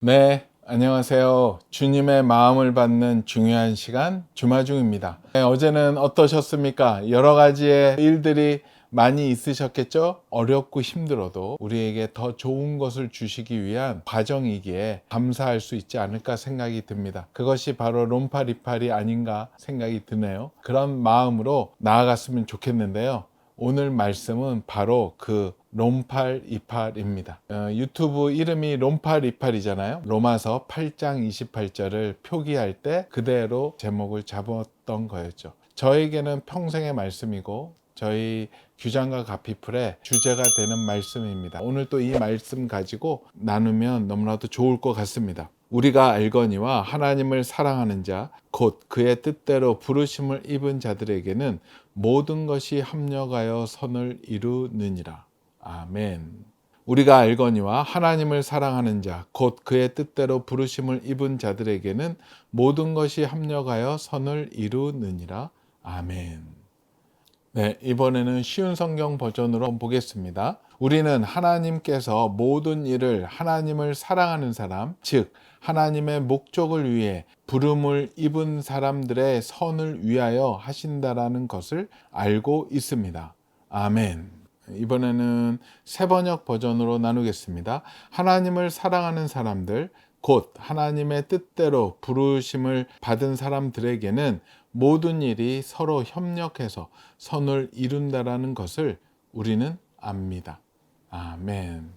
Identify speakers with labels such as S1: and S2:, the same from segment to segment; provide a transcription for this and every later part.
S1: 네, 안녕하세요. 주님의 마음을 받는 중요한 시간 주마중입니다. 네, 어제는 어떠셨습니까? 여러 가지의 일들이 많이 있으셨겠죠? 어렵고 힘들어도 우리에게 더 좋은 것을 주시기 위한 과정이기에 감사할 수 있지 않을까 생각이 듭니다. 그것이 바로 롬파리팔이 아닌가 생각이 드네요. 그런 마음으로 나아갔으면 좋겠는데요. 오늘 말씀은 바로 그 롬팔 이팔입니다. 유튜브 이름이 롬팔 이팔이잖아요. 로마서 8장 28절을 표기할 때 그대로 제목을 잡았던 거였죠. 저에게는 평생의 말씀이고 저희 규장과 가피풀의 주제가 되는 말씀입니다. 오늘 또 이 말씀 가지고 나누면 너무나도 좋을 것 같습니다. 우리가 알거니와 하나님을 사랑하는 자, 곧 그의 뜻대로 부르심을 입은 자들에게는 모든 것이 합력하여 선을 이루느니라. 아멘. 우리가 알거니와 하나님을 사랑하는 자, 곧 그의 뜻대로 부르심을 입은 자들에게는 모든 것이 합력하여 선을 이루느니라. 아멘. 네, 이번에는 쉬운 성경 버전으로 한번 보겠습니다. 우리는 하나님께서 모든 일을 하나님을 사랑하는 사람, 즉 하나님의 목적을 위해 부름을 입은 사람들의 선을 위하여 하신다라는 것을 알고 있습니다. 아멘. 이번에는 새 번역 버전으로 나누겠습니다. 하나님을 사랑하는 사람들, 곧 하나님의 뜻대로 부르심을 받은 사람들에게는 모든 일이 서로 협력해서 선을 이룬다라는 것을 우리는 압니다. 아멘.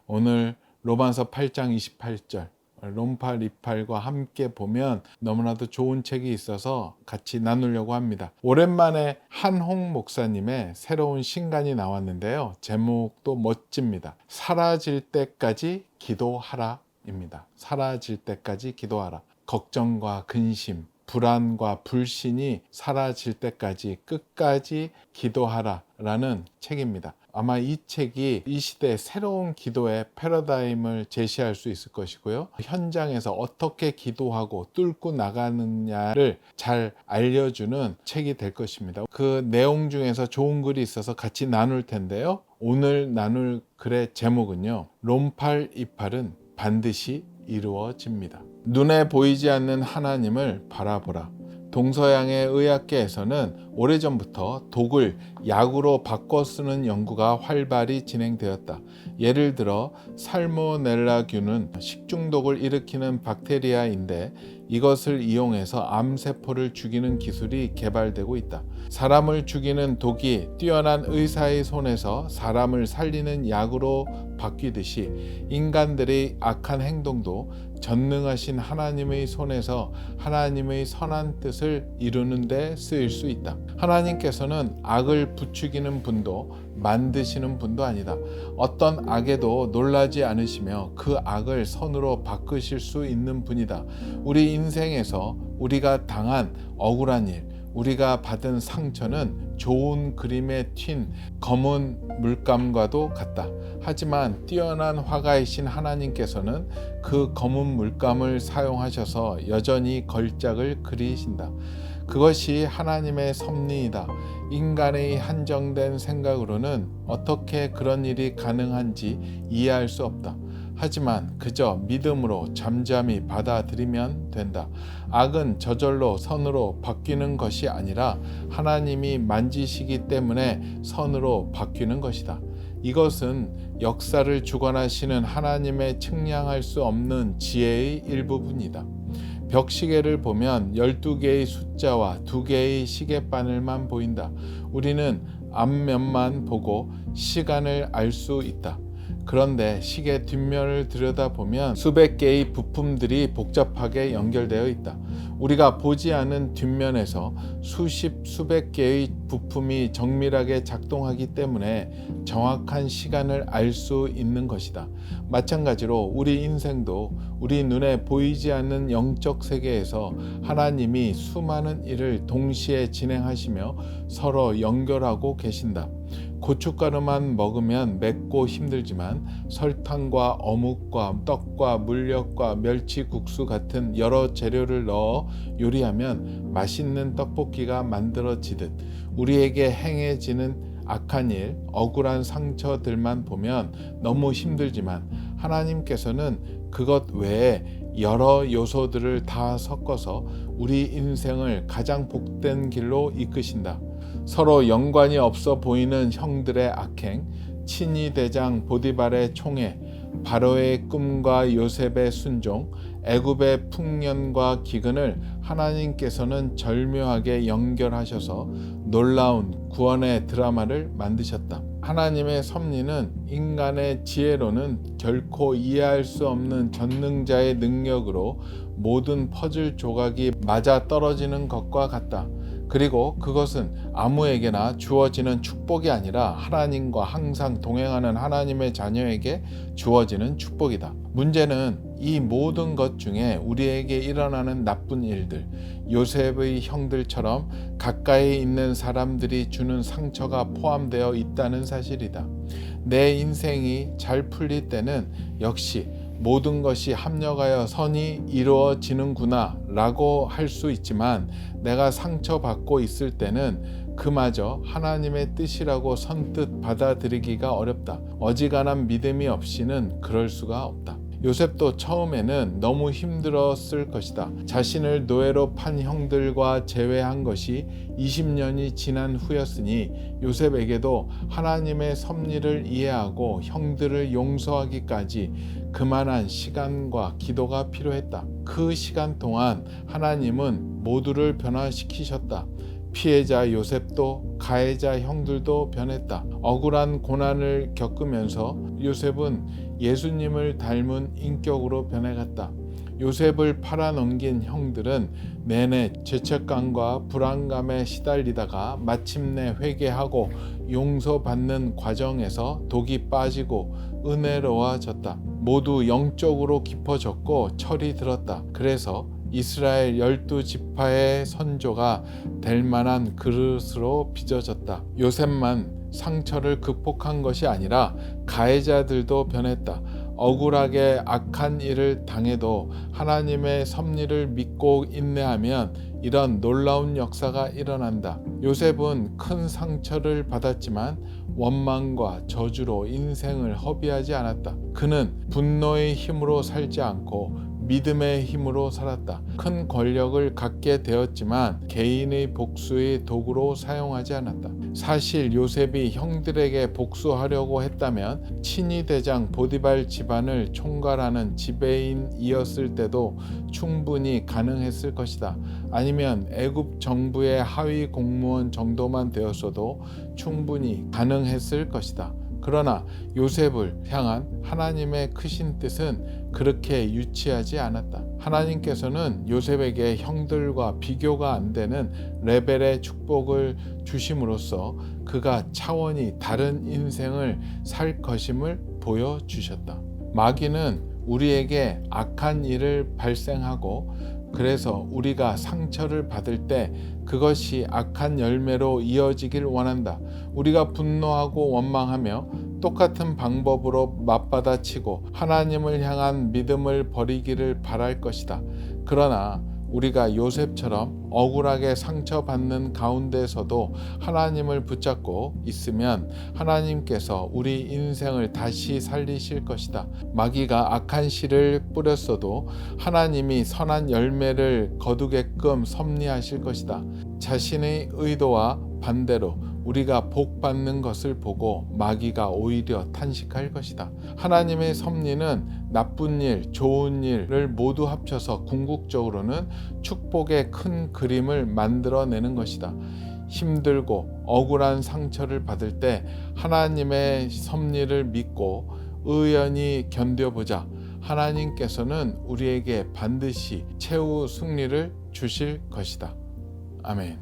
S1: 오늘 로마서 8장 28절 롬팔 이팔과 함께 보면 너무나도 좋은 책이 있어서 같이 나누려고 합니다. 오랜만에 한홍 목사님의 새로운 신간이 나왔는데요. 제목도 멋집니다. 사라질 때까지 기도하라 입니다. 사라질 때까지 기도하라. 걱정과 근심, 불안과 불신이 사라질 때까지 끝까지 기도하라 라는 책입니다. 아마 이 책이 이 시대의 새로운 기도의 패러다임을 제시할 수 있을 것이고요. 현장에서 어떻게 기도하고 뚫고 나가느냐를 잘 알려주는 책이 될 것입니다. 그 내용 중에서 좋은 글이 있어서 같이 나눌 텐데요. 오늘 나눌 글의 제목은요. 롬팔 이팔은 반드시 이루어집니다. 눈에 보이지 않는 하나님을 바라보라. 동서양의 의학계에서는 오래전부터 독을 약으로 바꿔 쓰는 연구가 활발히 진행되었다. 예를 들어 살모넬라균은 식중독을 일으키는 박테리아인데 이것을 이용해서 암세포를 죽이는 기술이 개발되고 있다. 사람을 죽이는 독이 뛰어난 의사의 손에서 사람을 살리는 약으로 바뀌듯이 인간들의 악한 행동도 전능하신 하나님의 손에서 하나님의 선한 뜻을 이루는 데 쓰일 수 있다. 하나님께서는 악을 부추기는 분도 만드시는 분도 아니다. 어떤 악에도 놀라지 않으시며 그 악을 선으로 바꾸실 수 있는 분이다. 우리 인생에서 우리가 당한 억울한 일, 우리가 받은 상처는 좋은 그림에 튄 검은 물감과도 같다. 하지만 뛰어난 화가이신 하나님께서는 그 검은 물감을 사용하셔서 여전히 걸작을 그리신다. 그것이 하나님의 섭리이다. 인간의 한정된 생각으로는 어떻게 그런 일이 가능한지 이해할 수 없다. 하지만 그저 믿음으로 잠잠히 받아들이면 된다. 악은 저절로 선으로 바뀌는 것이 아니라 하나님이 만지시기 때문에 선으로 바뀌는 것이다. 이것은 역사를 주관하시는 하나님의 측량할 수 없는 지혜의 일부분이다. 벽시계를 보면 12개의 숫자와 2개의 시계바늘만 보인다. 우리는 앞면만 보고 시간을 알 수 있다. 그런데 시계 뒷면을 들여다보면 수백 개의 부품들이 복잡하게 연결되어 있다. 우리가 보지 않은 뒷면에서 수백 개의 부품이 정밀하게 작동하기 때문에 정확한 시간을 알 수 있는 것이다. 마찬가지로 우리 인생도 우리 눈에 보이지 않는 영적 세계에서 하나님이 수많은 일을 동시에 진행하시며 서로 연결하고 계신다. 고춧가루만 먹으면 맵고 힘들지만 설탕과 어묵과 떡과 물엿과 멸치국수 같은 여러 재료를 넣어 요리하면 맛있는 떡볶이가 만들어지듯 우리에게 행해지는 악한 일, 억울한 상처들만 보면 너무 힘들지만 하나님께서는 그것 외에 여러 요소들을 다 섞어서 우리 인생을 가장 복된 길로 이끄신다. 서로 연관이 없어 보이는 형들의 악행, 친위 대장 보디발의 총애, 바로의 꿈과 요셉의 순종, 애굽의 풍년과 기근을 하나님께서는 절묘하게 연결하셔서 놀라운 구원의 드라마를 만드셨다. 하나님의 섭리는 인간의 지혜로는 결코 이해할 수 없는 전능자의 능력으로 모든 퍼즐 조각이 맞아 떨어지는 것과 같다. 그리고 그것은 아무에게나 주어지는 축복이 아니라 하나님과 항상 동행하는 하나님의 자녀에게 주어지는 축복이다. 문제는 이 모든 것 중에 우리에게 일어나는 나쁜 일들, 요셉의 형들처럼 가까이 있는 사람들이 주는 상처가 포함되어 있다는 사실이다. 내 인생이 잘 풀릴 때는 역시 모든 것이 합력하여 선이 이루어지는구나 라고 할 수 있지만, 내가 상처받고 있을 때는 그마저 하나님의 뜻이라고 선뜻 받아들이기가 어렵다. 어지간한 믿음이 없이는 그럴 수가 없다. 요셉도 처음에는 너무 힘들었을 것이다. 자신을 노예로 판 형들과 재회한 것이 20년이 지난 후였으니 요셉에게도 하나님의 섭리를 이해하고 형들을 용서하기까지 그만한 시간과 기도가 필요했다. 그 시간 동안 하나님은 모두를 변화시키셨다. 피해자 요셉도 가해자 형들도 변했다. 억울한 고난을 겪으면서 요셉은 예수님을 닮은 인격으로 변해갔다. 요셉을 팔아넘긴 형들은 내내 죄책감과 불안감에 시달리다가 마침내 회개하고 용서받는 과정에서 독이 빠지고 은혜로워졌다. 모두 영적으로 깊어졌고 철이 들었다. 그래서 이스라엘 12지파의 선조가 될 만한 그릇으로 빚어졌다. 요셉만 상처를 극복한 것이 아니라 가해자들도 변했다. 억울하게 악한 일을 당해도 하나님의 섭리를 믿고 인내하면 이런 놀라운 역사가 일어난다. 요셉은 큰 상처를 받았지만 원망과 저주로 인생을 허비하지 않았다. 그는 분노의 힘으로 살지 않고 믿음의 힘으로 살았다. 큰 권력을 갖게 되었지만 개인의 복수의 도구로 사용하지 않았다. 사실 요셉이 형들에게 복수하려고 했다면 친위 대장 보디발 집안을 총괄하는 지배인이었을 때도 충분히 가능했을 것이다. 아니면 애굽 정부의 하위 공무원 정도만 되었어도 충분히 가능했을 것이다. 그러나 요셉을 향한 하나님의 크신 뜻은 그렇게 유치하지 않았다. 하나님께서는 요셉에게 형들과 비교가 안 되는 레벨의 축복을 주심으로써 그가 차원이 다른 인생을 살 것임을 보여주셨다. 마귀는 우리에게 악한 일을 발생하고 그래서 우리가 상처를 받을 때 그것이 악한 열매로 이어지길 원한다. 우리가 분노하고 원망하며 똑같은 방법으로 맞받아치고 하나님을 향한 믿음을 버리기를 바랄 것이다. 그러나 우리가 요셉처럼 억울하게 상처받는 가운데서도 하나님을 붙잡고 있으면 하나님께서 우리 인생을 다시 살리실 것이다. 마귀가 악한 씨를 뿌렸어도 하나님이 선한 열매를 거두게끔 섭리하실 것이다. 자신의 의도와 반대로 우리가 복 받는 것을 보고 마귀가 오히려 탄식할 것이다. 하나님의 섭리는 나쁜 일, 좋은 일을 모두 합쳐서 궁극적으로는 축복의 큰 그림을 만들어내는 것이다. 힘들고 억울한 상처를 받을 때 하나님의 섭리를 믿고 의연히 견뎌보자. 하나님께서는 우리에게 반드시 최후 승리를 주실 것이다. 아멘.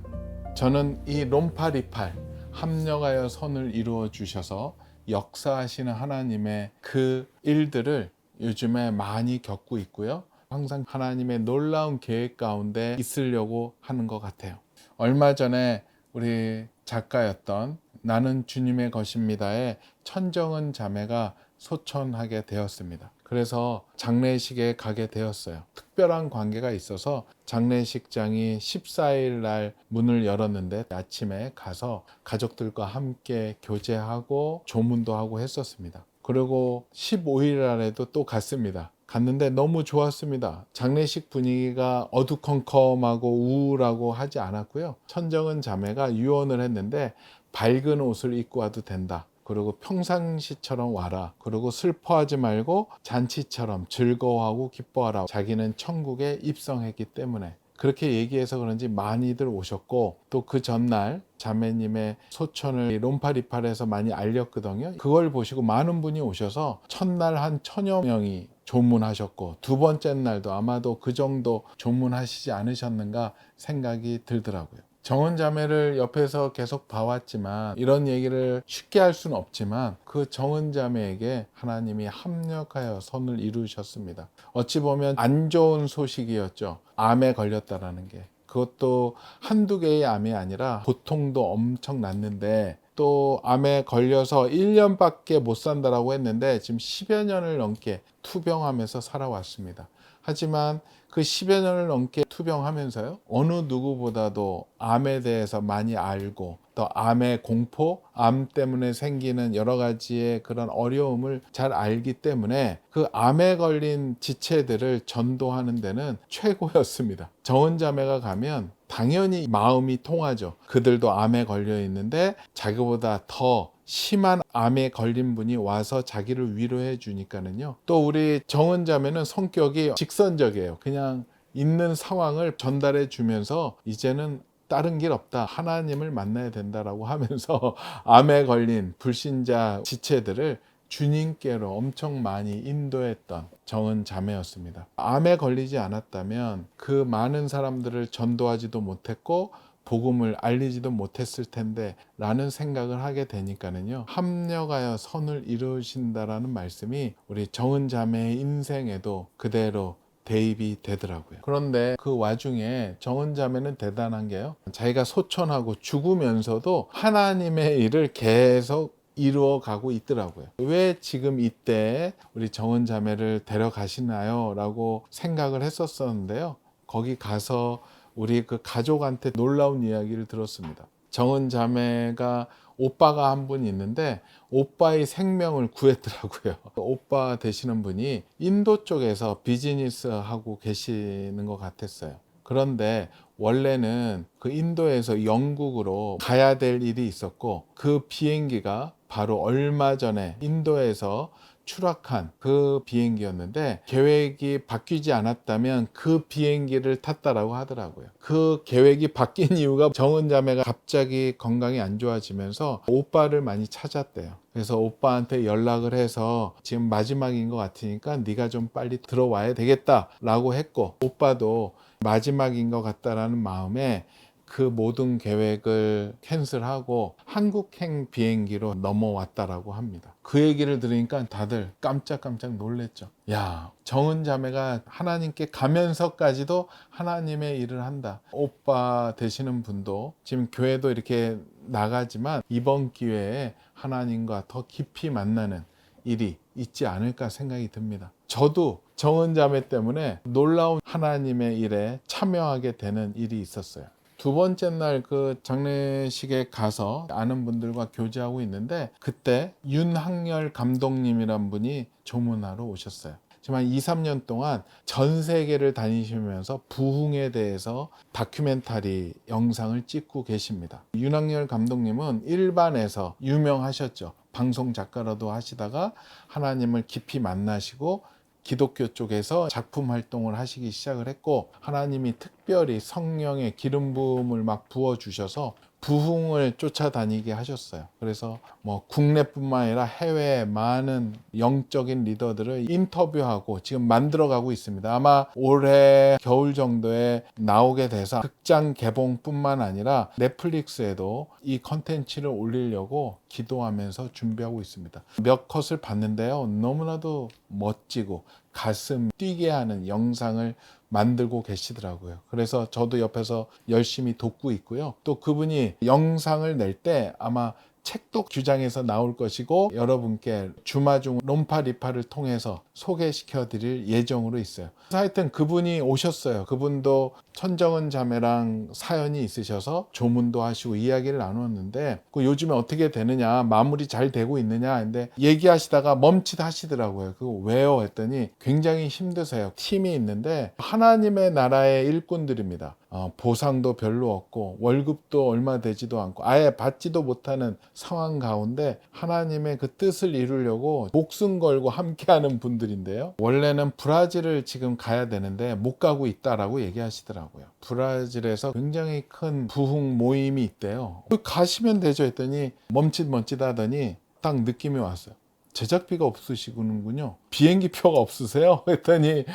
S1: 저는 이 롬파리팔 합력하여 선을 이루어 주셔서 역사하시는 하나님의 그 일들을 요즘에 많이 겪고 있고요. 항상 하나님의 놀라운 계획 가운데 있으려고 하는 것 같아요. 얼마 전에 우리 작가였던 나는 주님의 것입니다의 천정은 자매가 소천하게 되었습니다. 그래서 장례식에 가게 되었어요. 특별한 관계가 있어서 장례식장이 14일 날 문을 열었는데 아침에 가서 가족들과 함께 교제하고 조문도 하고 했었습니다. 그리고 15일 날에도 또 갔습니다. 갔는데 너무 좋았습니다. 장례식 분위기가 어두컴컴하고 우울하고 하지 않았고요. 천정은 자매가 유언을 했는데 밝은 옷을 입고 와도 된다. 그리고 평상시처럼 와라. 그리고 슬퍼하지 말고 잔치처럼 즐거워하고 기뻐하라. 자기는 천국에 입성했기 때문에. 그렇게 얘기해서 그런지 많이들 오셨고, 또 그 전날 자매님의 소천을 롬파리팔에서 많이 알렸거든요. 그걸 보시고 많은 분이 오셔서 첫날 한 1000여 명이 조문하셨고, 두 번째 날도 아마도 그 정도 조문하시지 않으셨는가 생각이 들더라고요. 정은 자매를 옆에서 계속 봐왔지만 이런 얘기를 쉽게 할 수는 없지만 그 정은 자매에게 하나님이 합력하여 선을 이루셨습니다. 어찌 보면 안 좋은 소식이었죠. 암에 걸렸다라는 게. 그것도 한두 개의 암이 아니라 고통도 엄청 났는데, 또 암에 걸려서 1년밖에 못 산다라고 했는데 지금 10여 년을 넘게 투병하면서 살아왔습니다. 하지만 그 10여 년을 넘게 투병하면서요, 어느 누구보다도 암에 대해서 많이 알고, 또 암의 공포, 암 때문에 생기는 여러 가지의 그런 어려움을 잘 알기 때문에 그 암에 걸린 지체들을 전도하는 데는 최고였습니다. 정은 자매가 가면 당연히 마음이 통하죠. 그들도 암에 걸려 있는데 자기보다 더 심한 암에 걸린 분이 와서 자기를 위로해 주니까는요. 또 우리 정은 자매는 성격이 직선적이에요. 그냥 있는 상황을 전달해 주면서 이제는 다른 길 없다, 하나님을 만나야 된다라고 하면서 암에 걸린 불신자 지체들을 주님께로 엄청 많이 인도했던 정은 자매였습니다. 암에 걸리지 않았다면 그 많은 사람들을 전도하지도 못했고 복음을 알리지도 못했을 텐데 라는 생각을 하게 되니까는요, 합력하여 선을 이루신다라는 말씀이 우리 정은 자매의 인생에도 그대로 대입이 되더라고요. 그런데 그 와중에 정은 자매는 대단한 게요, 자기가 소천하고 죽으면서도 하나님의 일을 계속 이루어 가고 있더라고요. 왜 지금 이때 우리 정은 자매를 데려가시나요? 라고 생각을 했었었는데요, 거기 가서 우리 그 가족한테 놀라운 이야기를 들었습니다. 정은 자매가 오빠가 한 분 있는데 오빠의 생명을 구했더라고요. 오빠 되시는 분이 인도 쪽에서 비즈니스 하고 계시는 것 같았어요. 그런데 원래는 그 인도에서 영국으로 가야 될 일이 있었고, 그 비행기가 바로 얼마 전에 인도에서 추락한 그 비행기였는데, 계획이 바뀌지 않았다면 그 비행기를 탔다라고 하더라고요. 그 계획이 바뀐 이유가 정은 자매가 갑자기 건강이 안 좋아지면서 오빠를 많이 찾았대요. 그래서 오빠한테 연락을 해서 지금 마지막인 것 같으니까 네가 좀 빨리 들어와야 되겠다라고 했고, 오빠도 마지막인 것 같다라는 마음에 그 모든 계획을 캔슬하고 한국행 비행기로 넘어왔다라고 합니다. 그 얘기를 들으니까 다들 깜짝깜짝 놀랬죠. 야, 정은 자매가 하나님께 가면서까지도 하나님의 일을 한다. 오빠 되시는 분도 지금 교회도 이렇게 나가지만 이번 기회에 하나님과 더 깊이 만나는 일이 있지 않을까 생각이 듭니다. 저도 정은 자매 때문에 놀라운 하나님의 일에 참여하게 되는 일이 있었어요. 두 번째 날 그 장례식에 가서 아는 분들과 교제하고 있는데, 그때 윤학열 감독님이란 분이 조문하러 오셨어요. 지금 한 2, 3년 동안 전 세계를 다니시면서 부흥에 대해서 다큐멘터리 영상을 찍고 계십니다. 윤학열 감독님은 일반에서 유명하셨죠. 방송 작가로도 하시다가 하나님을 깊이 만나시고 기독교 쪽에서 작품 활동을 하시기 시작을 했고, 하나님이 특별히 성령의 기름 부음을 막 부어 주셔서 부흥을 쫓아다니게 하셨어요. 그래서 뭐 국내뿐만 아니라 해외 많은 영적인 리더들을 인터뷰하고 지금 만들어가고 있습니다. 아마 올해 겨울 정도에 나오게 돼서 극장 개봉뿐만 아니라 넷플릭스에도 이 컨텐츠를 올리려고 기도하면서 준비하고 있습니다. 몇 컷을 봤는데요, 너무나도 멋지고 가슴 뛰게 하는 영상을 만들고 계시더라고요. 그래서 저도 옆에서 열심히 돕고 있고요. 또 그분이 영상을 낼 때 아마 책도 규장에서 나올 것이고 여러분께 주마중 롬파리파를 통해서 소개시켜 드릴 예정으로 있어요. 하여튼 그분이 오셨어요. 그분도 천정은 자매랑 사연이 있으셔서 조문도 하시고 이야기를 나눴는데 요즘에 어떻게 되느냐, 마무리 잘 되고 있느냐 근데 얘기하시다가 멈칫하시더라고요. 그거 왜요? 했더니 굉장히 힘드세요. 팀이 있는데 하나님의 나라의 일꾼들입니다. 보상도 별로 없고 월급도 얼마 되지도 않고 아예 받지도 못하는 상황 가운데 하나님의 그 뜻을 이루려고 목숨 걸고 함께하는 분들인데요. 원래는 브라질을 지금 가야 되는데 못 가고 있다라고 얘기하시더라고요. 브라질에서 굉장히 큰 부흥 모임이 있대요. 가시면 되죠 했더니 멈칫 하더니 딱 느낌이 왔어요. 제작비가 없으시군요. 비행기 표가 없으세요? 했더니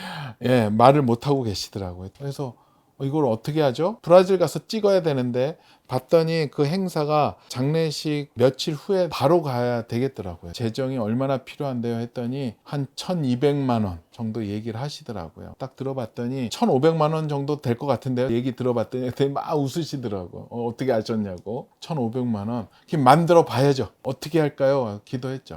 S1: 말을 못하고 계시더라고요. 그래서 이걸 어떻게 하죠? 브라질 가서 찍어야 되는데 봤더니 그 행사가 장례식 며칠 후에 바로 가야 되겠더라고요. 재정이 얼마나 필요한데요 했더니 한 1200만 원 정도 얘기를 하시더라고요. 딱 들어봤더니 1500만 원 정도 될 것 같은데요. 얘기 들어봤더니 되게 막 웃으시더라고요. 어떻게 아셨냐고. 1500만 원. 만들어 봐야죠. 어떻게 할까요?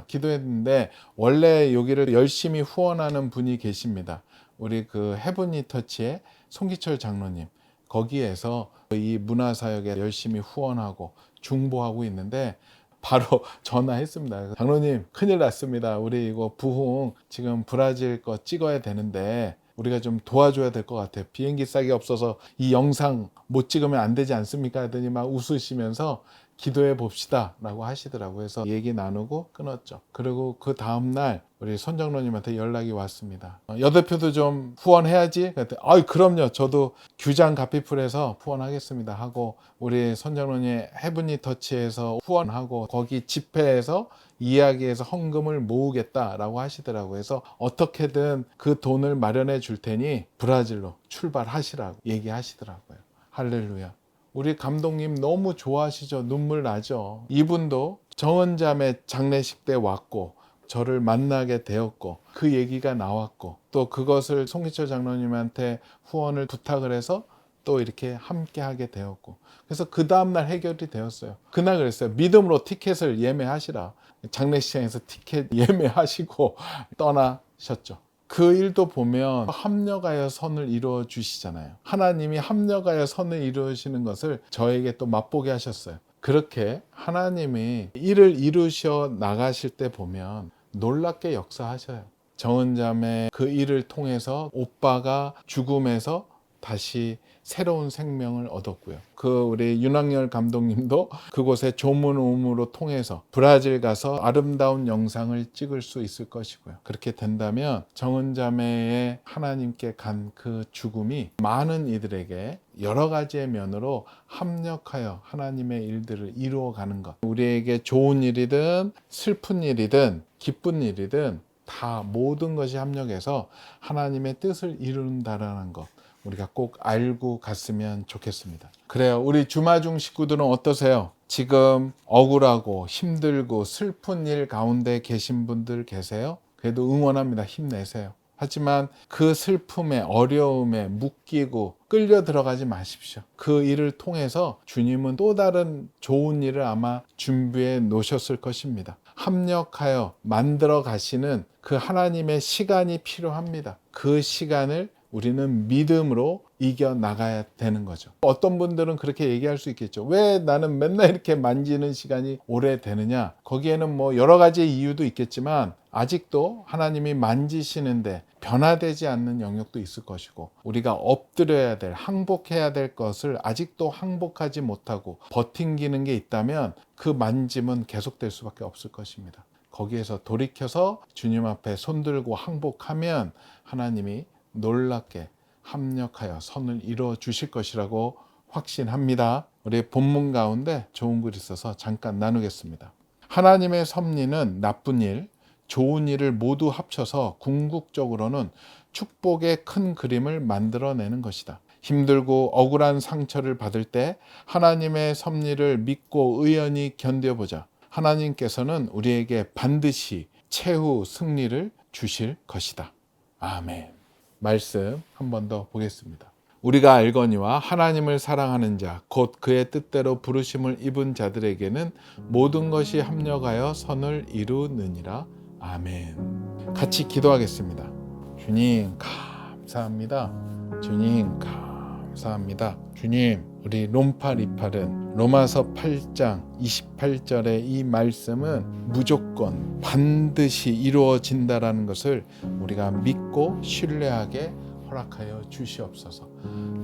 S1: 기도했는데 원래 여기를 열심히 후원하는 분이 계십니다. 우리 그 헤븐리 터치의 송기철 장로님, 거기에서 이 문화사역에 열심히 후원하고 중보하고 있는데 바로 전화했습니다. 장로님 큰일 났습니다. 우리 이거 부흥 지금 브라질 거 찍어야 되는데 우리가 좀 도와줘야 될 것 같아요. 비행기 싸게 없어서 이 영상 못 찍으면 안 되지 않습니까? 하더니 막 웃으시면서 기도해 봅시다 라고 하시더라고요. 그래서 얘기 나누고 끊었죠. 그리고 그 다음날 우리 손장로님한테 연락이 왔습니다. 여대표도 좀 후원해야지? 그랬더니 그럼요. 저도 규장 가피풀에서 후원하겠습니다 하고 우리 손장로님 헤븐리 터치에서 후원하고 거기 집회에서 이야기해서 헌금을 모으겠다라고 하시더라고요. 그래서 어떻게든 그 돈을 마련해 줄 테니 브라질로 출발하시라고 얘기하시더라고요. 할렐루야. 우리 감독님 너무 좋아하시죠? 눈물 나죠? 이분도 정은자매 장례식 때 왔고 저를 만나게 되었고 그 얘기가 나왔고 또 그것을 송기철 장로님한테 후원을 부탁을 해서 또 이렇게 함께 하게 되었고 그래서 그 다음날 해결이 되었어요. 그날 그랬어요. 믿음으로 티켓을 예매하시라. 장례식장에서 티켓 예매하시고 떠나셨죠. 그 일도 보면 합력하여 선을 이루어 주시잖아요. 하나님이 합력하여 선을 이루시는 것을 저에게 또 맛보게 하셨어요. 그렇게 하나님이 일을 이루셔 나가실 때 보면 놀랍게 역사하셔요. 정은자매 그 일을 통해서 오빠가 죽음에서 다시 새로운 생명을 얻었고요. 그 우리 윤학열 감독님도 그곳에 조문음으로 통해서 브라질 가서 아름다운 영상을 찍을 수 있을 것이고요. 그렇게 된다면 정은자매의 하나님께 간 그 죽음이 많은 이들에게 여러 가지의 면으로 합력하여 하나님의 일들을 이루어가는 것. 우리에게 좋은 일이든 슬픈 일이든 기쁜 일이든 다 모든 것이 합력해서 하나님의 뜻을 이룬다라는 것. 우리가 꼭 알고 갔으면 좋겠습니다. 그래요. 우리 주마중 식구들은 어떠세요? 지금 억울하고 힘들고 슬픈 일 가운데 계신 분들 계세요? 그래도 응원합니다. 힘내세요. 하지만 그 슬픔에 어려움에 묶이고 끌려 들어가지 마십시오. 그 일을 통해서 주님은 또 다른 좋은 일을 아마 준비해 놓으셨을 것입니다. 합력하여 만들어 가시는 그 하나님의 시간이 필요합니다. 그 시간을 우리는 믿음으로 이겨나가야 되는 거죠. 어떤 분들은 그렇게 얘기할 수 있겠죠. 왜 나는 맨날 이렇게 만지는 시간이 오래되느냐? 거기에는 뭐 여러 가지 이유도 있겠지만 아직도 하나님이 만지시는데 변화되지 않는 영역도 있을 것이고 우리가 엎드려야 될, 항복해야 될 것을 아직도 항복하지 못하고 버팅기는 게 있다면 그 만짐은 계속될 수밖에 없을 것입니다. 거기에서 돌이켜서 주님 앞에 손들고 항복하면 하나님이 놀랍게 합력하여 선을 이루어 주실 것이라고 확신합니다. 우리 본문 가운데 좋은 글이 있어서 잠깐 나누겠습니다. 하나님의 섭리는 나쁜 일, 좋은 일을 모두 합쳐서 궁극적으로는 축복의 큰 그림을 만들어내는 것이다. 힘들고 억울한 상처를 받을 때 하나님의 섭리를 믿고 의연히 견뎌보자. 하나님께서는 우리에게 반드시 최후 승리를 주실 것이다. 아멘. 말씀 한 번 더 보겠습니다. 우리가 알거니와 하나님을 사랑하는 자 곧 그의 뜻대로 부르심을 입은 자들에게는 모든 것이 합력하여 선을 이루느니라. 아멘. 같이 기도하겠습니다. 주님 감사합니다. 주님 감사합니다. 주님, 우리 롬파리팔은 로마서 8장 28절의 이 말씀은 무조건 반드시 이루어진다라는 것을 우리가 믿고 신뢰하게 허락하여 주시옵소서.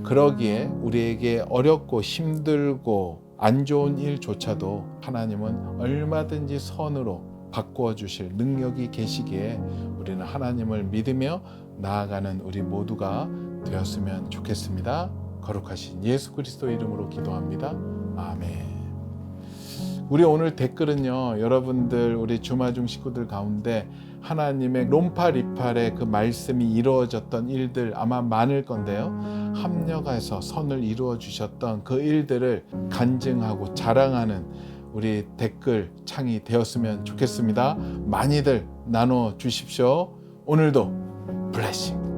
S1: 그러기에 우리에게 어렵고 힘들고 안 좋은 일조차도 하나님은 얼마든지 선으로 바꾸어 주실 능력이 계시기에 우리는 하나님을 믿으며 나아가는 우리 모두가 되었으면 좋겠습니다. 거룩하신 예수 그리스도 이름으로 기도합니다. 아멘. 우리 오늘 댓글은요, 여러분들 우리 주마중 식구들 가운데 하나님의 롬파리팔의 그 말씀이 이루어졌던 일들 아마 많을 건데요, 합력해서 선을 이루어 주셨던 그 일들을 간증하고 자랑하는 우리 댓글 창이 되었으면 좋겠습니다. 많이들 나눠 주십시오. 오늘도 블레싱.